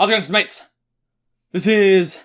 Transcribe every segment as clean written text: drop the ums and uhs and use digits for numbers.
How's it going, mates? This is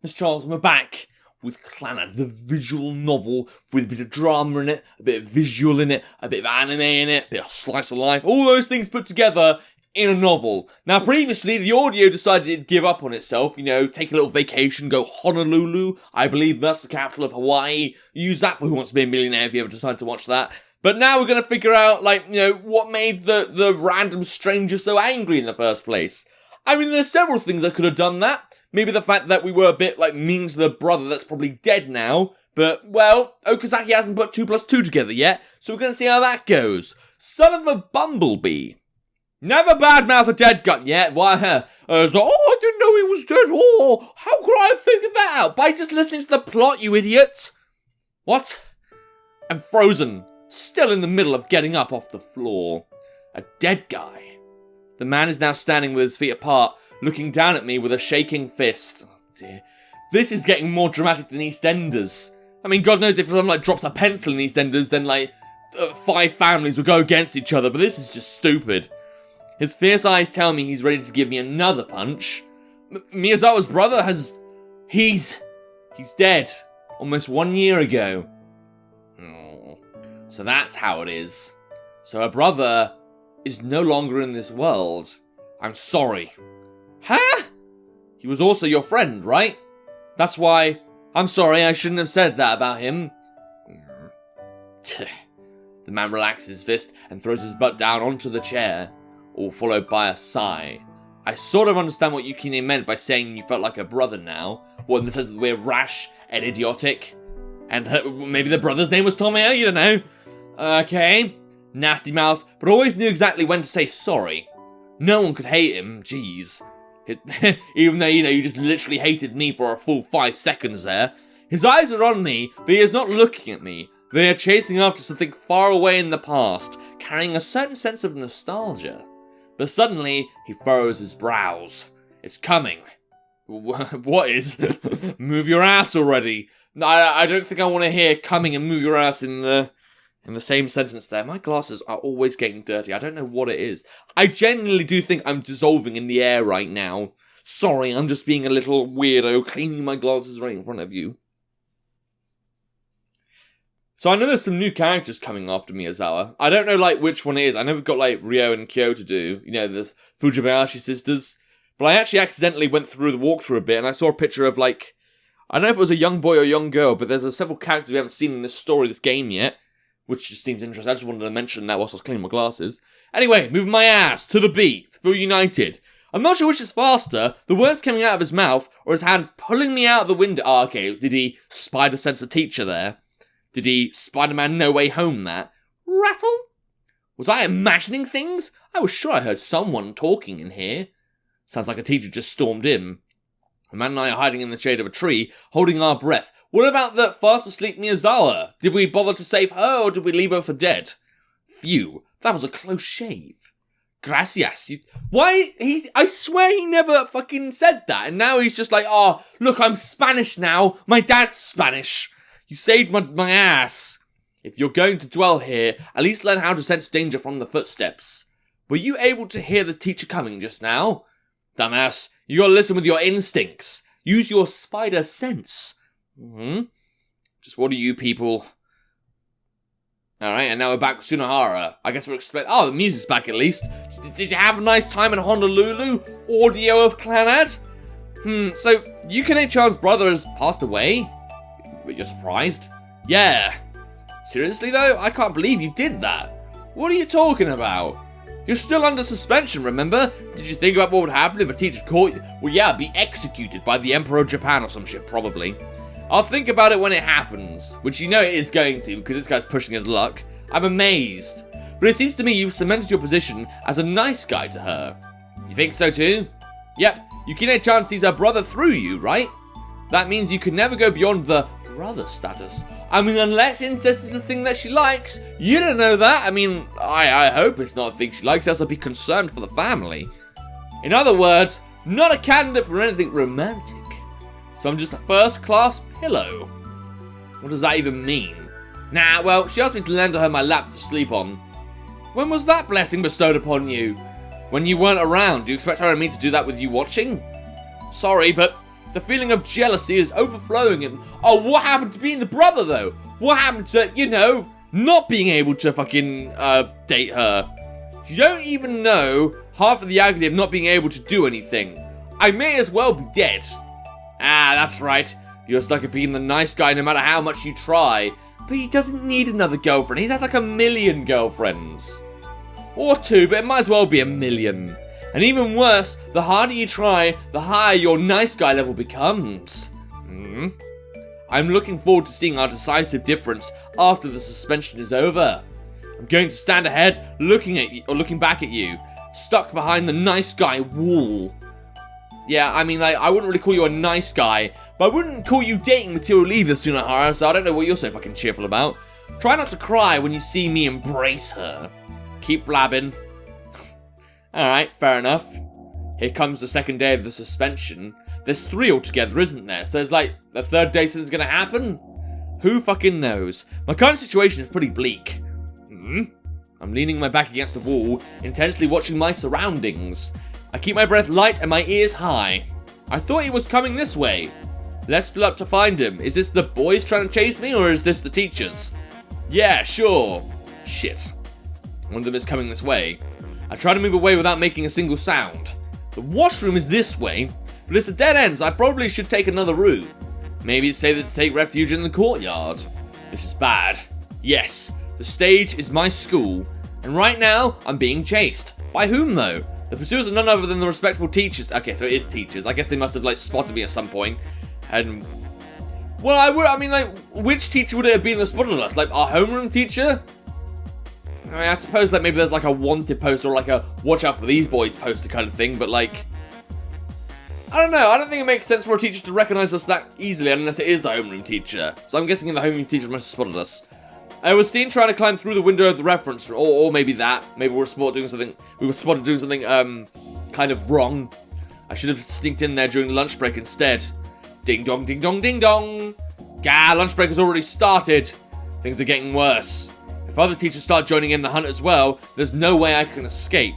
Mrjacharles, and we're back with Clannad, the visual novel with a bit of drama in it, a bit of visual in it, a bit of anime in it, a bit of slice of life, all those things put together in a novel. Now, previously, the audio decided it'd give up on itself, take a little vacation, go Honolulu. I believe that's the capital of Hawaii. Use that for Who Wants to Be a Millionaire if you ever decide to watch that. But now we're going to figure out, what made the random stranger so angry in the first place. I mean, there's several things that could have done that. Maybe the fact that we were a bit, mean to the brother that's probably dead now. But, well, Okazaki hasn't put 2 plus 2 together yet, so we're going to see how that goes. Son of a bumblebee. Never badmouth a dead guy yet. Why? It's like, I didn't know he was dead. Oh, how could I have figured that out? By just listening to the plot, you idiot. What? I'm frozen. Still in the middle of getting up off the floor. A dead guy. The man is now standing with his feet apart, looking down at me with a shaking fist. Oh dear. This is getting more dramatic than EastEnders. I mean, God knows if someone drops a pencil in EastEnders, then 5 families will go against each other, but this is just stupid. His fierce eyes tell me he's ready to give me another punch. Miyazawa's brother he's dead. Almost 1 year ago. Oh, so that's how it is. So her brother is no longer in this world. I'm sorry. Huh? He was also your friend, right? That's why I'm sorry, I shouldn't have said that about him. The man relaxes his fist and throws his butt down onto the chair, all followed by a sigh. I sort of understand what Yukine meant by saying you felt like a brother now. What, in the sense that we're rash and idiotic? And maybe the brother's name was Tomeo, you don't know. Okay. Nasty mouth, but always knew exactly when to say sorry. No one could hate him, jeez. Even though, you just literally hated me for a full 5 seconds there. His eyes are on me, but he is not looking at me. They are chasing after something far away in the past, carrying a certain sense of nostalgia. But suddenly, he furrows his brows. It's coming. What is? Move your ass already. I don't think I want to hear coming and move your ass in the same sentence there. My glasses are always getting dirty. I don't know what it is. I genuinely do think I'm dissolving in the air right now. Sorry, I'm just being a little weirdo cleaning my glasses right in front of you. So I know there's some new characters coming after Miyazawa. I don't know, which one it is. I know we've got, Ryo and Kyo to do. The Fujibayashi sisters. But I actually accidentally went through the walkthrough a bit, and I saw a picture of, I don't know if it was a young boy or young girl, but there's several characters we haven't seen in this story, this game yet. Which just seems interesting. I just wanted to mention that whilst I was cleaning my glasses. Anyway, moving my ass to the beat. Feel united. I'm not sure which is faster, the words coming out of his mouth, or his hand pulling me out the window. Oh, okay, did he spider sense a teacher there? Did he Spider-Man No Way Home that? Rattle? Was I imagining things? I was sure I heard someone talking in here. Sounds like a teacher just stormed in. The man and I are hiding in the shade of a tree, holding our breath. What about the fast asleep Miyazawa? Did we bother to save her, or did we leave her for dead? Phew, that was a close shave. Gracias. I swear he never fucking said that, and now he's just look, I'm Spanish now. My dad's Spanish. You saved my ass. If you're going to dwell here, at least learn how to sense danger from the footsteps. Were you able to hear the teacher coming just now? Dumbass, you gotta listen with your instincts. Use your spider sense. Just what are you people? Alright, and now we're back with Sunohara. I guess we're expecting... Oh, the music's back at least. Did you have a nice time in Honolulu? Audio of Clannad? So, Yukine-chan's brother has passed away? But you're surprised? Yeah. Seriously though? I can't believe you did that. What are you talking about? You're still under suspension, remember? Did you think about what would happen if a teacher caught you? Well, yeah, be executed by the Emperor of Japan or some shit, probably. I'll think about it when it happens, which it is going to, because this guy's pushing his luck. I'm amazed. But it seems to me you've cemented your position as a nice guy to her. You think so too? Yep, Yukine-chan sees her brother through you, right? That means you can never go beyond the brother status. I mean, unless incest is a thing that she likes. You don't know that. I mean, I hope it's not a thing she likes, else I'd be concerned for the family. In other words, not a candidate for anything romantic. So I'm just a first-class pillow. What does that even mean? Nah, well, she asked me to lend her my lap to sleep on. When was that blessing bestowed upon you? when you weren't around. Do you expect her and me to do that with you watching? Sorry, but the feeling of jealousy is overflowing and... Oh, what happened to being the brother, though? What happened to, you know, not being able to fucking, date her? You don't even know half of the agony of not being able to do anything. I may as well be dead. Ah, that's right. You're stuck at being the nice guy no matter how much you try. But he doesn't need another girlfriend. He's had like 1,000,000 girlfriends. Or 2, but it might as well be 1,000,000. And even worse, the harder you try, the higher your nice guy level becomes. I'm looking forward to seeing our decisive difference after the suspension is over. I'm going to stand ahead, looking at you, or looking back at you, stuck behind the nice guy wall. Yeah, I mean, like, I wouldn't really call you a nice guy, but I wouldn't call you dating material either, Sunohara, so I don't know what you're so fucking cheerful about. Try not to cry when you see me embrace her. Keep blabbing. Alright, fair enough. Here comes the second day of the suspension. There's 3 altogether, isn't there? So there's like, the third day something's gonna happen? Who fucking knows? My current situation is pretty bleak. I'm leaning my back against the wall, intensely watching my surroundings. I keep my breath light and my ears high. I thought he was coming this way. Let's split up to find him. Is this the boys trying to chase me, or is this the teachers? Yeah, sure. Shit. One of them is coming this way. I try to move away without making a single sound. The washroom is this way, but it's a dead end, so I probably should take another route. Maybe it's safer to take refuge in the courtyard. This is bad. Yes, the stage is my school, and right now, I'm being chased. By whom, though? The pursuers are none other than the respectable teachers. Okay, so it is teachers. I guess they must have, like, spotted me at some point. And... well, I mean, like, which teacher would it have been that spotted us? Like, our homeroom teacher? I mean, I suppose that maybe there's, like, a wanted poster or, like, a watch out for these boys poster kind of thing, but, like... I don't know. I don't think it makes sense for a teacher to recognize us that easily unless it is the homeroom teacher. So I'm guessing the homeroom teacher must have spotted us. I was seen trying to climb through the window of the reference, or maybe that. Maybe we were spotted doing something, kind of wrong. I should have sneaked in there during lunch break instead. Ding dong, ding dong, ding dong. Gah, lunch break has already started. Things are getting worse. If other teachers start joining in the hunt as well, there's no way I can escape.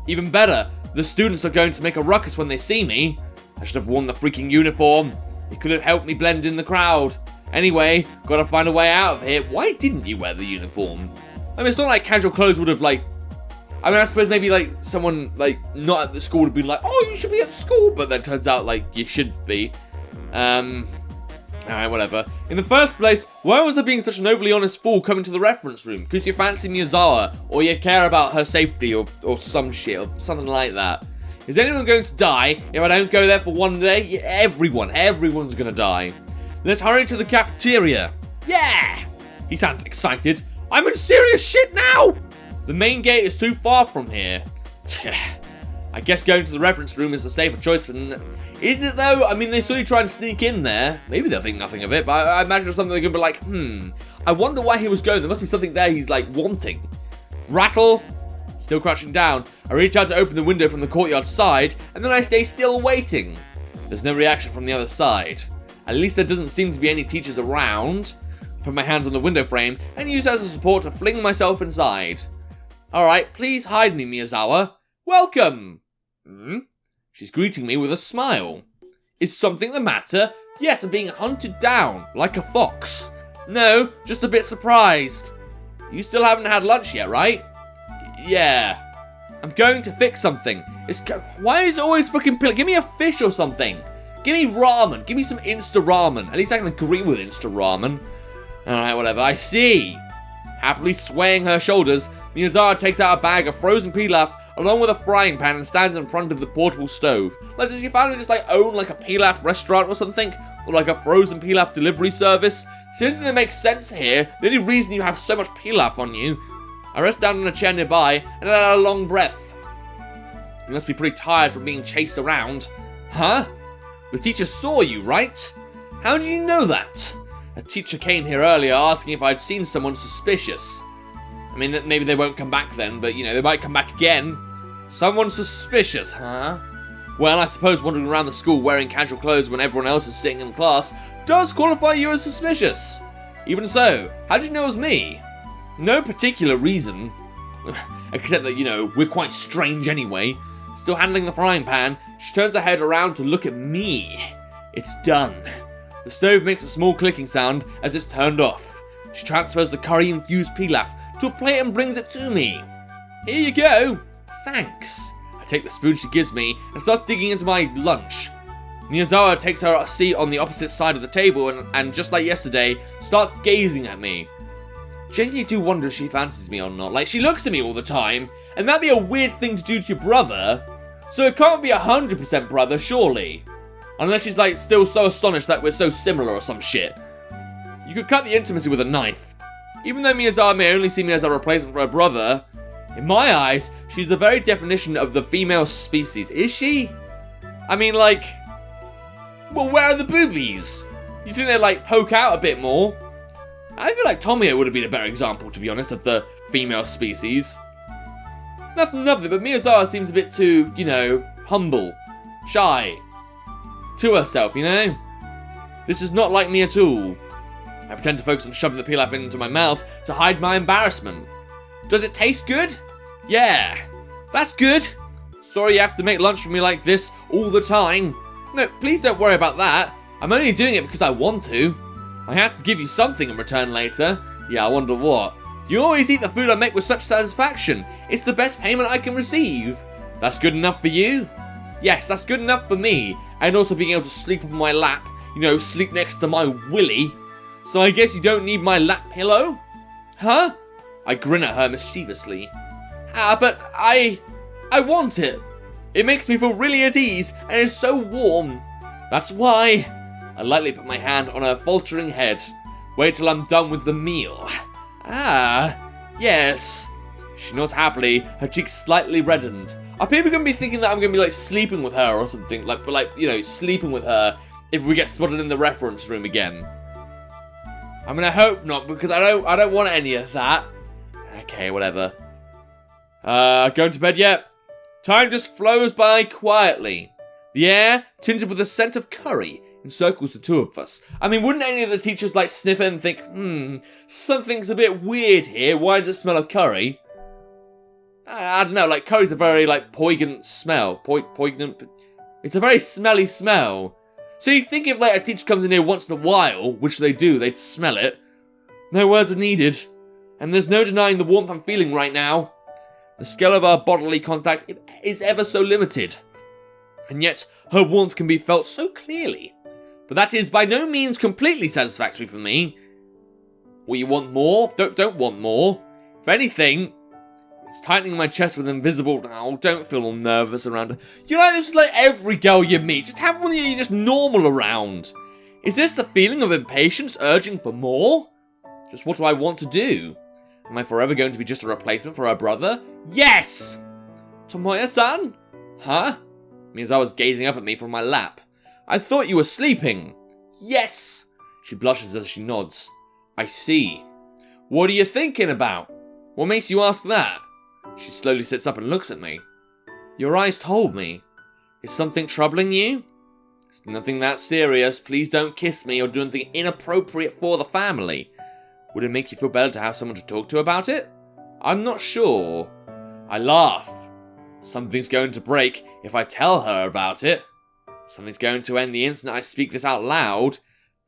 Even better, the students are going to make a ruckus when they see me. I should have worn the freaking uniform. It could have helped me blend in the crowd. Anyway, gotta find a way out of here. Why didn't you wear the uniform? I mean, it's not like casual clothes would have, like... I mean, I suppose maybe, like, someone, like, not at the school would have been like, oh, you should be at school, but then turns out, like, you should be. Alright, whatever. In the first place, why was I being such an overly honest fool coming to the reference room? Because you fancy Miyazawa, or you care about her safety, or some shit, or something like that. Is anyone going to die if I don't go there for one day? Yeah, everyone's gonna die. Let's hurry to the cafeteria. Yeah! He sounds excited. I'm in serious shit now! The main gate is too far from here. I guess going to the reference room is the safer choice for... Is it though? I mean, they saw you trying to sneak in there. Maybe they'll think nothing of it, but I imagine it's something they're gonna be like, I wonder why he was going. There must be something there he's, like, wanting. Rattle. Still crouching down. I reach out to open the window from the courtyard side, and then I stay still waiting. There's no reaction from the other side. At least there doesn't seem to be any teachers around. I put my hands on the window frame and use it as a support to fling myself inside. Alright, please hide me, Miyazawa. Welcome! She's greeting me with a smile. Is something the matter? Yes, I'm being hunted down, like a fox. No, just a bit surprised. You still haven't had lunch yet, right? Yeah. I'm going to fix something. Why is it always fucking pillar? Give me a fish or something. Give me ramen. Give me some Insta ramen. At least I can agree with Insta ramen. Alright, whatever. I see. Happily swaying her shoulders, Miyazawa takes out a bag of frozen pilaf along with a frying pan and stands in front of the portable stove. Like, does your family just, like, own, like, a pilaf restaurant or something? Or, like, a frozen pilaf delivery service? It's the only thing that makes sense here. The only reason you have so much pilaf on you. I rest down on a chair nearby and let out a long breath. You must be pretty tired from being chased around. Huh? The teacher saw you, right? How did you know that? A teacher came here earlier asking if I'd seen someone suspicious. I mean, maybe they won't come back then, but, you know, they might come back again. Someone suspicious, huh? Well, I suppose wandering around the school wearing casual clothes when everyone else is sitting in class does qualify you as suspicious. Even so, how did you know it was me? No particular reason. Except that, we're quite strange anyway. Still handling the frying pan, she turns her head around to look at me. It's done. The stove makes a small clicking sound as it's turned off. She transfers the curry-infused pilaf to a plate and brings it to me. Here you go. Thanks. I take the spoon she gives me and starts digging into my lunch. Miyazawa takes her seat on the opposite side of the table and just like yesterday, starts gazing at me. Genuinely do wonder if she fancies me or not. Like, she looks at me all the time, and that'd be a weird thing to do to your brother. So it can't be 100% brother, surely. Unless she's like still so astonished that we're so similar or some shit. You could cut the intimacy with a knife. Even though Miyazawa may only see me as a replacement for her brother, in my eyes, she's the very definition of the female species. Is she? I mean, like, well, where are the boobies? You think they like poke out a bit more? I feel like Tomio would have been a better example, to be honest, of the female species. Nothing, but Miyazawa seems a bit too, humble, shy, to herself, This is not like me at all. I pretend to focus on shoving the pilaf into my mouth to hide my embarrassment. Does it taste good? Yeah, that's good. Sorry you have to make lunch for me like this all the time. No, please don't worry about that. I'm only doing it because I want to. I have to give you something in return later. Yeah, I wonder what. You always eat the food I make with such satisfaction. It's the best payment I can receive. That's good enough for you? Yes, that's good enough for me. And also being able to sleep on my lap. Sleep next to my willy. So I guess you don't need my lap pillow? Huh? I grin at her mischievously. But I want it. It makes me feel really at ease and it's so warm. That's why. I lightly put my hand on her faltering head. Wait till I'm done with the meal. Yes. She nods happily, her cheeks slightly reddened. Are people going to be thinking that I'm going to be like sleeping with her or something? Sleeping with her if we get spotted in the reference room again? I'm going to hope not, because I don't want any of that. Okay, whatever. Going to bed yet? Time just flows by quietly. The air, tinged with a scent of curry, encircles the two of us. I mean, wouldn't any of the teachers sniff it and think, something's a bit weird here, why does it smell of curry? I don't know, curry's a very, poignant smell. Poignant. It's a very smelly smell. So you think if, a teacher comes in here once in a while, which they do, they'd smell it. No words are needed. And there's no denying the warmth I'm feeling right now. The scale of our bodily contact is ever so limited. And yet, her warmth can be felt so clearly. But that is by no means completely satisfactory for me. Well, you want more? Don't want more. If anything, it's tightening my chest with invisible... Oh, don't feel all nervous around her. This is every girl you meet. Just have one that you're just normal around. Is this the feeling of impatience urging for more? Just what do I want to do? Am I forever going to be just a replacement for her brother? Yes! Tomoya-san? Huh? Miyazawa's gazing up at me from my lap. I thought you were sleeping. Yes! She blushes as she nods. I see. What are you thinking about? What makes you ask that? She slowly sits up and looks at me. Your eyes told me. Is something troubling you? It's nothing that serious. Please don't kiss me or do anything inappropriate for the family. Would it make you feel better to have someone to talk to about it? I'm not sure. I laugh. Something's going to break if I tell her about it. Something's going to end the instant I speak this out loud.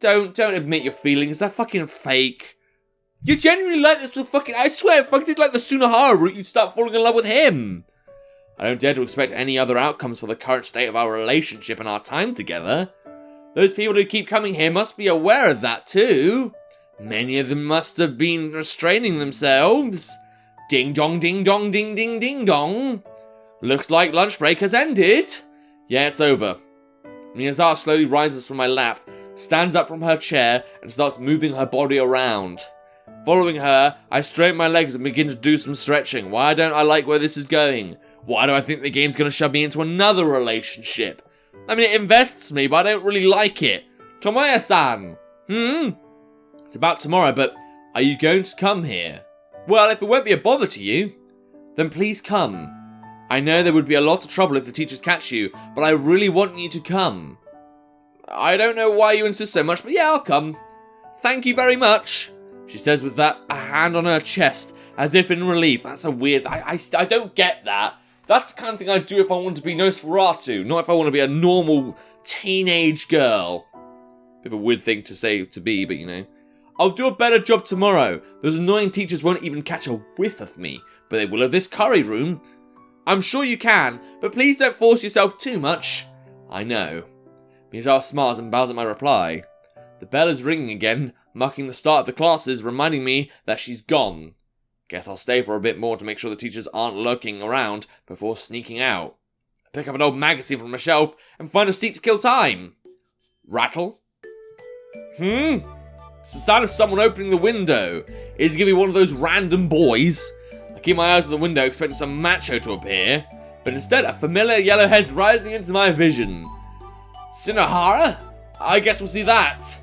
Don't admit your feelings. They're fucking fake. You genuinely like this with fucking... I swear, if I did the Sunohara route, you'd start falling in love with him. I don't dare to expect any other outcomes for the current state of our relationship and our time together. Those people who keep coming here must be aware of that too. Many of them must have been restraining themselves. Ding dong, ding dong, ding ding ding dong. Looks like lunch break has ended. Yeah, it's over. Miyazawa slowly rises from my lap, stands up from her chair, and starts moving her body around. Following her, I straighten my legs and begin to do some stretching. Why don't I like where this is going? Why do I think the game's going to shove me into another relationship? I mean, it invests me, but I don't really like it. Tomoya-san! It's about tomorrow, but are you going to come here? Well, if it won't be a bother to you, then please come. I know there would be a lot of trouble if the teachers catch you, but I really want you to come. I don't know why you insist so much, but yeah, I'll come. Thank you very much, she says with a hand on her chest as if in relief. That's a weird... I don't get that. That's the kind of thing I'd do if I wanted to be Nosferatu, not if I want to be a normal teenage girl. Bit of a weird thing to say to be, but you know. I'll do a better job tomorrow. Those annoying teachers won't even catch a whiff of me, but they will of this curry room. I'm sure you can, but please don't force yourself too much. I know. Miyazawa smiles and bows at my reply. The bell is ringing again, marking the start of the classes, reminding me that she's gone. Guess I'll stay for a bit more to make sure the teachers aren't lurking around before sneaking out. I pick up an old magazine from a shelf and find a seat to kill time. Rattle? It's the sound of someone opening the window. Is it going to be one of those random boys? I keep my eyes on the window, expecting some macho to appear, but instead a familiar yellow head's rising into my vision. Sunohara? I guess we'll see that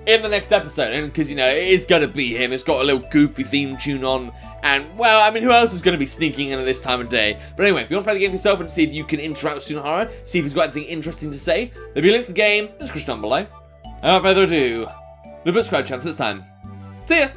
in the next episode, and because, you know, it is going to be him. It's got a little goofy theme tune on, and, well, I mean, who else is going to be sneaking in at this time of day? But anyway, if you want to play the game for yourself and see if you can interact with Sunohara, see if he's got anything interesting to say, there'll be a link to the game in the description down below. And without further ado, the subscribe chance this time. See ya!